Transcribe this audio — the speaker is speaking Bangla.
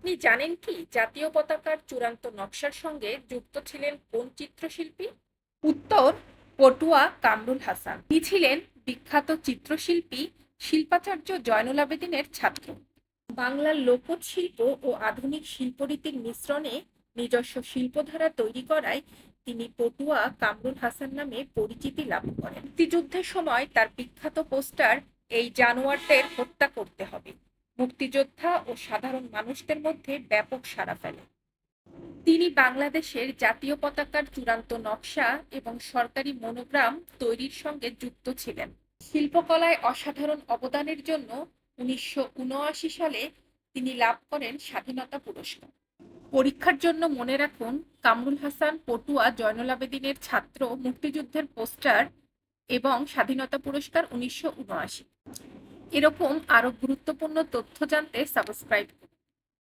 আপনি জানেন কি জাতীয় পতাকার চূড়ান্ত নকশার সঙ্গে যুক্ত ছিলেন কোন চিত্রশিল্পী? উত্তর: পটুয়া কামরুল হাসান। তিনি ছিলেন বিখ্যাত চিত্রশিল্পী শিল্পাচার্য জয়নুল আবেদিনের ছাত্র। বাংলার লোকজ শিল্প ও আধুনিক শিল্পরীতির মিশ্রণে নিজস্ব শিল্পধারা তৈরি করায় তিনি পটুয়া কামরুল হাসান নামে পরিচিতি লাভ করেন। মুক্তিযুদ্ধের সময় তার বিখ্যাত পোস্টার "এই জানোয়ারদের হত্যা করতে হবে" মুক্তিযোদ্ধা ও সাধারণ মানুষদের মধ্যে ব্যাপক সাড়া ফেলে। তিনি বাংলাদেশের জাতীয় পতাকার চূড়ান্ত নকশা এবং সরকারি মনোগ্রাম তৈরির সঙ্গে যুক্ত ছিলেন। শিল্পকলায় অসাধারণ অবদানের জন্য ১৯৭৯ সালে তিনি লাভ করেন স্বাধীনতা পুরস্কার। পরীক্ষার জন্য মনে রাখুন: কামরুল হাসান পটুয়া জয়নুল আবেদিনের ছাত্র, মুক্তিযুদ্ধের পোস্টার এবং স্বাধীনতা পুরস্কার ১৯৭৯। এরকম আরো গুরুত্বপূর্ণ তথ্য জানতে সাবস্ক্রাইব করুন।